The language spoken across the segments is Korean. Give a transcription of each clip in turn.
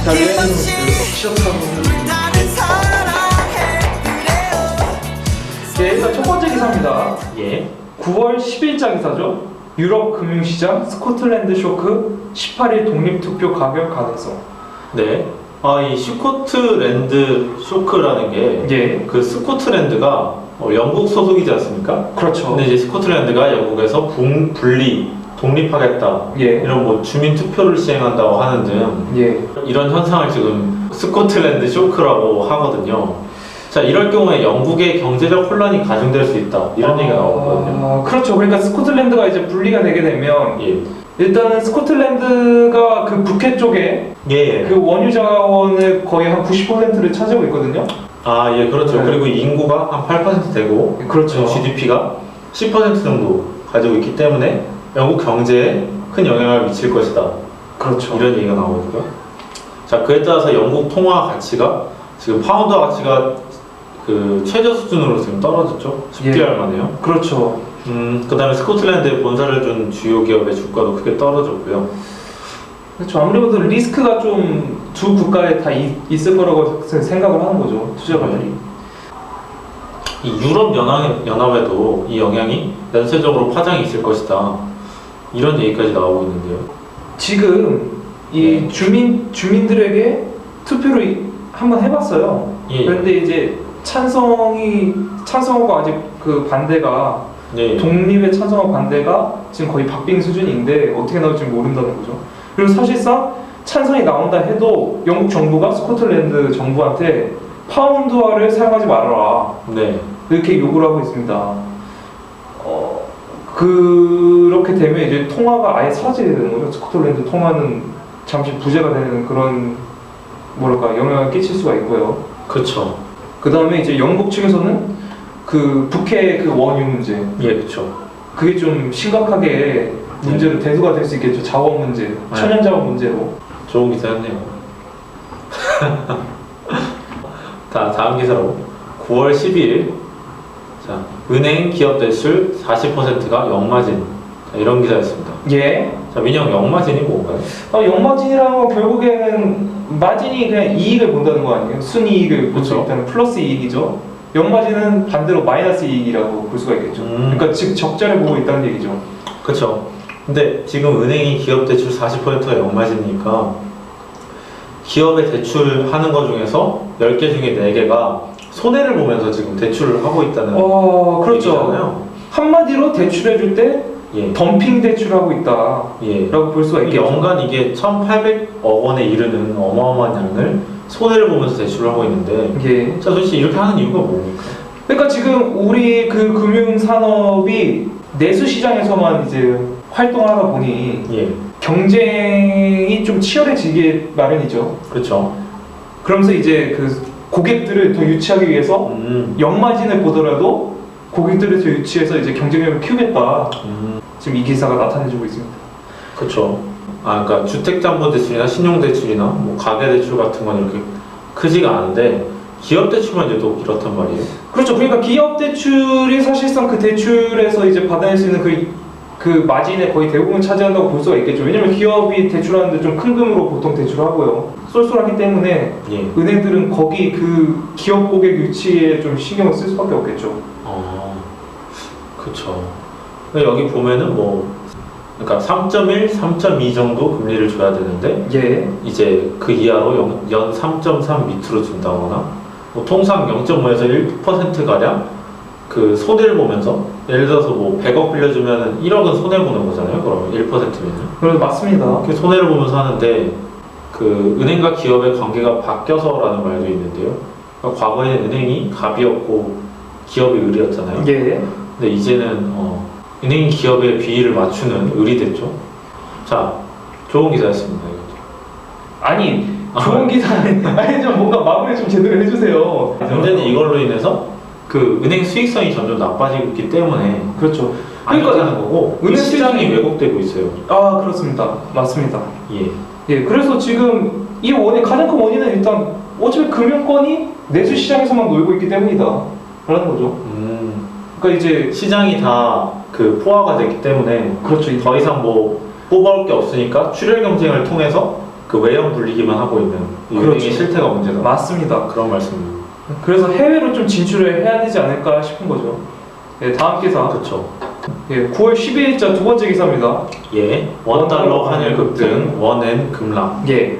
예, 일단 첫 번째 기사입니다. 예. 9월 10일자 기사죠. 유럽 금융시장 스코틀랜드 쇼크 18일 독립투표 가결 가능성. 네. 이 스코틀랜드 쇼크라는 게 예. 그 스코틀랜드가 영국 소속이지 않습니까? 그렇죠. 근데 이제 스코틀랜드가 영국에서 분리 독립하겠다. 예. 이런 뭐 주민 투표를 시행한다고 하는 등 예. 이런 현상을 지금 스코틀랜드 쇼크라고 하거든요. 자, 이럴 경우에 영국의 경제적 혼란이 가중될 수 있다. 이런 얘기가 나오거든요. 그렇죠. 그러니까 스코틀랜드가 이제 분리가 되게 되면 예. 일단은 스코틀랜드가 그 북해 쪽에 예. 그 원유 자원의 거의 한 90%를 차지하고 있거든요. 예, 그렇죠. 네. 그리고 인구가 한 8% 되고, 그렇죠. GDP가 10% 정도 가지고 있기 때문에 영국 경제에 큰 영향을 미칠 것이다. 그렇죠. 이런 얘기가 나오고요. 자, 그에 따라서 영국 통화 가치가 지금 파운드 가치가 그 최저 수준으로 지금 떨어졌죠. 10개월 만에요. 그렇죠. 그 다음에 스코틀랜드에 본사를 둔 주요 기업의 주가도 크게 떨어졌고요. 그렇죠. 아무래도 리스크가 좀 두 국가에 다 있을 거라고 생각을 하는 거죠. 투자가들이. 이 유럽 연합에도 이 영향이 연쇄적으로 파장이 있을 것이다. 이런 얘기까지 나오고 있는데요. 지금 이 주민들에게 투표를 한번 해봤어요. 예. 그런데 이제 찬성하고 아직 그 반대가 네. 독립의 찬성과 반대가 지금 거의 박빙 수준인데 어떻게 나올지 모른다는 거죠. 그리고 사실상 찬성이 나온다 해도 영국 정부가 스코틀랜드 정부한테 파운드화를 사용하지 말아라 네. 이렇게 요구를 하고 있습니다. 그렇게 되면 이제 통화가 아예 사라지게 되는 거죠. 스코틀랜드 통화는 잠시 부재가 되는 그런 뭐랄까 영향을 끼칠 수가 있고요. 그렇죠. 그 다음에 이제 영국 측에서는 그 북해 그 원유 문제, 예, 그렇죠. 그게 좀 심각하게 문제로 대두가 될 수 있겠죠. 자원 문제, 천연 자원 문제로. 좋은 기사였네요. 다음 기사로 9월 12일 자, 은행 기업 대출 40%가 역마진. 자, 이런 기사였습니다. 예. 자, 민영, 역마진이 뭔가요? 역마진이라는 건 결국에는 마진이 그냥 이익을 본다는 거 아니에요? 순이익을 볼 수 그쵸. 있다는 플러스 이익이죠. 역마진은 반대로 마이너스 이익이라고 볼 수가 있겠죠. 그러니까 즉 적자를 보고 있다는 얘기죠. 그렇죠. 근데 지금 은행이 기업 대출 40%가 역마진이니까 기업에 대출하는 것 중에서 10개 중에 4개가 손해를 보면서 지금 대출을 하고 있다는 그렇죠. 얘기잖아요. 한마디로 대출해줄 때 예. 덤핑 대출하고 있다라고 예. 볼 수가 이게 있겠죠. 연간 이게 1,800억 원에 이르는 어마어마한 양을 손해를 보면서 대출을 하고 있는데 예. 자, 도대체 이렇게 하는 이유가 뭡니까? 그러니까 지금 우리 그 금융 산업이 내수 시장에서만 이제 활동하다 보니 예. 경쟁이 좀 치열해지기 마련이죠. 그렇죠. 그러면서 이제 그 고객들을 더 유치하기 위해서 역마진을 보더라도 고객들을 더 유치해서 이제 경쟁력을 키우겠다. 지금 이 기사가 나타내주고 있습니다. 그렇죠. 그러니까 주택담보대출이나 신용대출이나 뭐 가계대출 같은 건 이렇게 크지가 않은데 기업 대출만 유독 이렇단 말이에요. 그렇죠. 그러니까 기업 대출이 사실상 그 대출에서 이제 받아낼 수 있는 그 마진의 거의 대부분 차지한다고 볼 수가 있겠죠. 왜냐면 기업이 대출하는데 좀 큰 금으로 보통 대출하고요. 쏠쏠하기 때문에 예. 은행들은 거기 그 기업 고객 유치에 좀 신경을 쓸 수밖에 없겠죠. 그렇죠. 여기 보면은 뭐 그러니까 3.1, 3.2 정도 금리를 줘야 되는데 예. 이제 그 이하로 연 3.3 밑으로 준다거나 뭐 통상 0.5에서 1% 가량 그 손해를 보면서 예를 들어서 뭐 100억 빌려주면 1억은 손해 보는 거잖아요. 그러면 1%면요. 그래서 맞습니다. 그 손해를 보면서 하는데 그 은행과 기업의 관계가 바뀌어서라는 말도 있는데요. 그러니까 과거에는 은행이 갑이었고 기업이 을이었잖아요. 예. 근데 이제는 은행이 기업의 비율을 맞추는 을이 됐죠. 자, 좋은 기사였습니다. 이것도. 아니 좋은 기사는 아니 좀 뭔가 마무리 좀 제대로 해주세요. 문제는 이걸로 인해서 그 은행 수익성이 점점 나빠지고 있기 때문에 그렇죠. 안 좋다는 거고 은행 시장이 왜곡되고 있어요. 그렇습니다. 맞습니다. 예. 예, 그래서 지금 이 가장 큰 원인은 일단 어차피 금융권이 내수 시장에서만 놀고 있기 때문이다 라는 거죠. 그러니까 이제 시장이 다 그 포화가 됐기 때문에 그렇죠. 더 이상 뭐 뽑아올 게 없으니까 출혈 경쟁을 통해서 그 외형 불리기만 하고 있는 그렇죠. 은행의 실태가 문제다. 맞습니다. 그런 말씀입니다. 그래서 해외로 좀 진출을 해야 되지 않을까 싶은 거죠. 예, 다음 기사. 그렇죠. 예, 9월 12일자 두 번째 기사입니다. 예, 원달러 환율 급등, 원엔 급락. 예,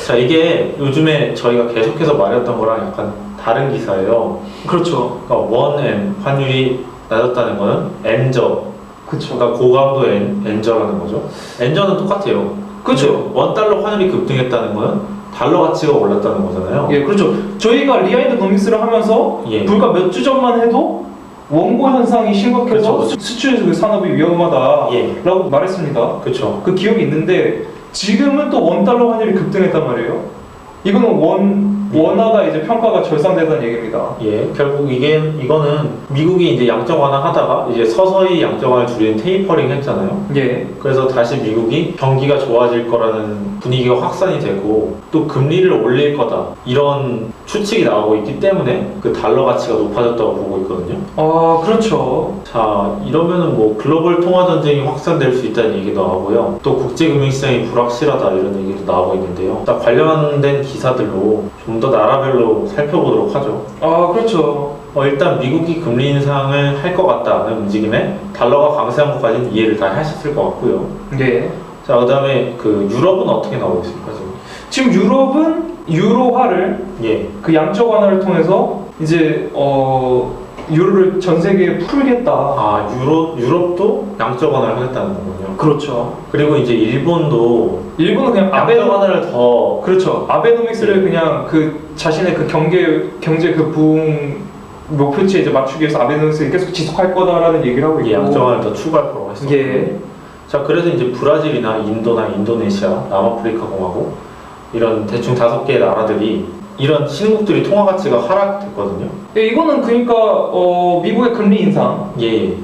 자, 이게 요즘에 저희가 계속해서 말했던 거랑 약간 다른 기사예요. 그렇죠. 그러니까 원엔 환율이 낮았다는 거는 엔저, 그렇죠. 그러니까 고강도 엔저라는 거죠. 엔저는 똑같아요. 그렇죠. 근데 원달러 환율이 급등했다는 거는 달러 가치가 올랐다는 거잖아요. 예, 그렇죠. 저희가 리아이드노믹스를 하면서 예. 불과 몇 주 전만 해도 원고 현상이 심각해서 그렇죠. 수출 산업이 위험하다라고 예. 말했습니다. 그렇죠. 그 기억이 있는데 지금은 또 원달러 환율이 급등했단 말이에요. 이거는 원화가 이제 평가가 절상되다는 얘기입니다. 예, 결국 이거는 미국이 이제 양적 완화하다가 이제 서서히 양적 완화를 줄이는 테이퍼링 했잖아요. 예, 그래서 다시 미국이 경기가 좋아질 거라는 분위기가 확산이 되고 또 금리를 올릴 거다 이런 추측이 나오고 있기 때문에 그 달러 가치가 높아졌다고 보고 있거든요. 아 그렇죠. 자, 이러면은 뭐 글로벌 통화 전쟁이 확산될 수 있다는 얘기도 나오고요. 또 국제 금융 시장이 불확실하다 이런 얘기도 나오고 있는데요. 자, 관련된 기사들로 좀 더 나라별로 살펴보도록 하죠. 아 그렇죠. 일단 미국이 금리 인상을 할 것 같다는 움직임에 달러가 강세한 것까지는 이해를 다 하셨을 것 같고요. 예. 자, 그다음에 그 유럽은 어떻게 나오고 있습니까 지금? 지금 유럽은 유로화를 예, 그 양적 완화를 통해서 이제 유로를 전 세계에 풀겠다. 아 유럽도 양적 완화를 하겠다는 거군요. 그렇죠. 그리고 이제 일본도 일본은 그냥 양적 완화를 더 그렇죠. 아베노믹스를 그냥 그 자신의 그 경제 그 부흥 목표치에 이제 맞추기 위해서 아베노믹스를 계속 지속할 거다라는 얘기를 하고 있고. 양적 완화를 더 추가할 거라고 했었고. 예. 자, 그래서 이제 브라질이나 인도나 인도네시아, 남아프리카 공화국 이런 대충 5개의 나라들이 이런 신흥국들이 통화 가치가 하락됐거든요. 예, 이거는 그러니까 미국의 금리 인상을 예.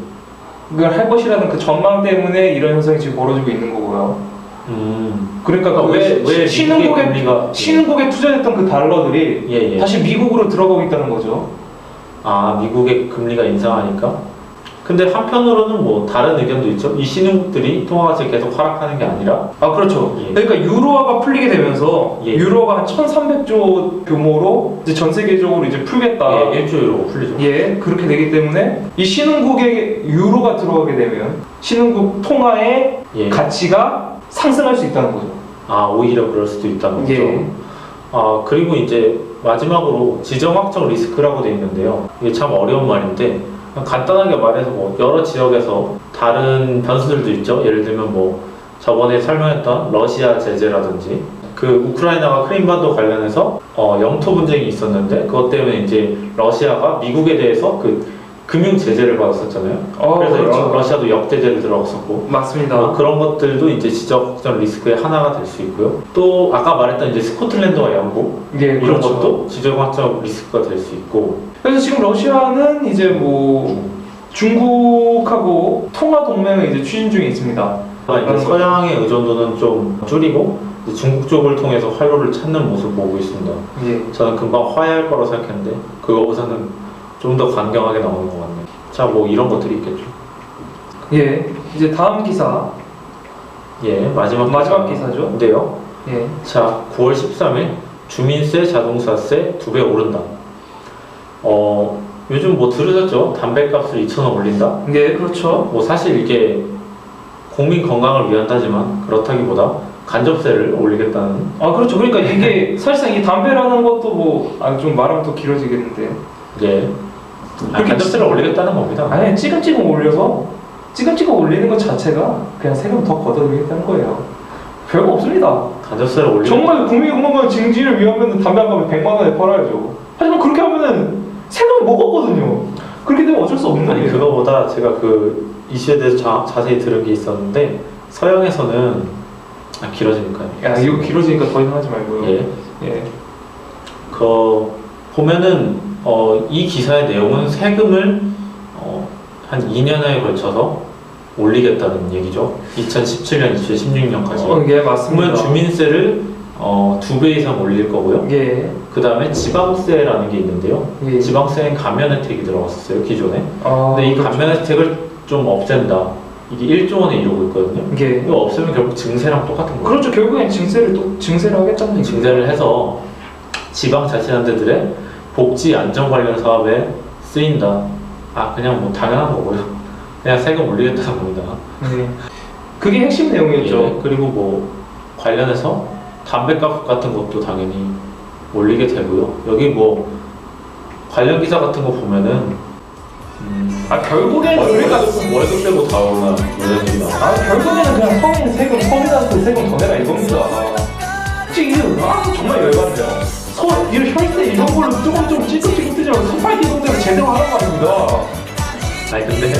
할 것이라는 그 전망 때문에 이런 현상이 지금 벌어지고 있는 거고요. 그러니까 왜 신흥국에 투자했던 그 달러들이 예. 다시 미국으로 들어가고 있다는 거죠. 아, 미국의 금리가 인상하니까. 근데 한편으로는 뭐 다른 의견도 있죠. 이 신흥국들이 통화 가치가 계속 하락하는 게 아니라. 아 그렇죠. 예. 그러니까 유로화가 풀리게 되면서 예. 유로가 한 1,300조 규모로 이제 전 세계적으로 이제 풀겠다. 예, 1조로 풀리죠. 예, 그렇게 되기 때문에 이 신흥국에 유로가 들어가게 되면 신흥국 통화의 예. 가치가 상승할 수 있다는 거죠. 아, 오히려 그럴 수도 있다는 거죠. 예. 아, 그리고 이제 마지막으로 지정학적 리스크라고 돼 있는데요. 이게 참 어려운 말인데 간단하게 말해서 뭐 여러 지역에서 다른 변수들도 있죠. 예를 들면 뭐 저번에 설명했던 러시아 제재라든지 그 우크라이나가 크림반도 관련해서 영토 분쟁이 있었는데 그것 때문에 이제 러시아가 미국에 대해서 그 금융 제재를 받았었잖아요. 그래서 그렇죠. 러시아도 역제재를 들어갔었고 맞습니다. 뭐 그런 것들도 이제 지정학적 리스크의 하나가 될 수 있고요. 또 아까 말했던 이제 스코틀랜드와 영국 예, 이런 그렇죠. 것도 지정학적 리스크가 될 수 있고. 그래서 지금 러시아는 이제 뭐 중국하고 통화 동맹을 이제 추진 중에 있습니다. 이제 서양의 의존도는 좀 줄이고 이제 중국 쪽을 통해서 활로를 찾는 모습 보고 있습니다. 예. 저는 금방 화해할 거라고 생각했는데 그거보다는 좀 더 강경하게 나오는 것 같네요. 자, 뭐 이런 것들이 있겠죠. 예. 이제 다음 기사. 예, 마지막 기사죠. 인데요. 예. 자, 9월 13일 주민세, 자동차세 2배 오른다. 요즘 뭐 들으셨죠? 담배값을 2,000원 올린다? 예, 그렇죠. 뭐 사실 이게 국민 건강을 위한다지만 그렇다기보다 간접세를 올리겠다는. 아, 그렇죠. 그러니까 이게 사실상 이 담배라는 것도 뭐 좀 말하면 더 길어지겠는데. 예. 간접세를 올리겠다는 겁니다. 아니, 찌금찌금 올리는 것 자체가 그냥 세금 더 걷어들이겠다는 거예요. 별거 없습니다. 간접세를 올리는. 정말 국민 건강 증진을 위하면 담배 한 갑에 100만 원에 팔아야죠. 하지만 그렇게 하면은 세금이 먹었거든요. 그렇게 되면 어쩔 수 없는 아니, 거예요. 그거보다 제가 그 이슈에 대해서 자세히 들은 게 있었는데 서양에서는 길어지니까요. 야, 이거 길어지니까 더 이상 하지 말고요. 예. 예. 그 보면은 이 기사의 내용은 세금을 한 2년에 걸쳐서 올리겠다는 얘기죠. 2017년, 2016년까지. 예, 맞습니다. 그러면 주민세를 2배 이상 올릴 거고요. 예. 그 다음에 지방세라는 게 있는데요. 예. 지방세엔 감면 혜택이 들어갔었어요, 기존에. 아, 근데 이 그렇죠. 감면 혜택을 좀 없앤다. 이게 1조 원에 이루고 있거든요. 이게 이거 없으면 결국 증세랑 똑같은 거예요. 그렇죠. 결국엔 증세를 하겠다는 얘기죠. 증세를 해서 지방자치단체들의 복지 안전 관련 사업에 쓰인다. 그냥 뭐 당연한 거고요. 그냥 세금 올리겠다는 겁니다. 네. 그게 핵심 내용이었죠. 예, 그리고 뭐 관련해서 담배값 같은 것도 당연히 올리게 되고요. 여기 뭐 관련 기사 같은 거 보면은 결국엔 그러니까 월급 빼고 다 올라 이런 결국에는 그냥 서민한테 세금 더 내라 이겁니다. 지금 정말 열받네요. 이런 혈세 이런 걸로 조금 찌끔찌끔 뜨지 말고 소파이팅 동대로 제대로 하는 거 아닙니다. 근데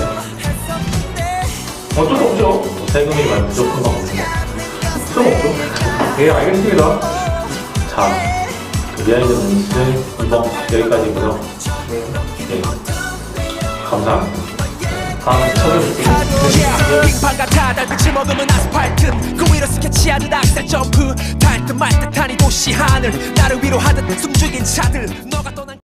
어쩔 수 없죠. 세금이 많이 부족한 건 없는데. 좀 없죠. 예, 알겠습니다. 자, 비하인드 뉴스 이번 여기까지고요. 네, 감사합니다. 다음에 찾아뵙겠습니다. 빙판과 달빛을 머금은 아스팔트 그 위로 스케치하듯 악셀 점프 닿을 듯 말 듯한 이 도시 하늘 나를 위로하듯 숨죽인 차들 너가 떠난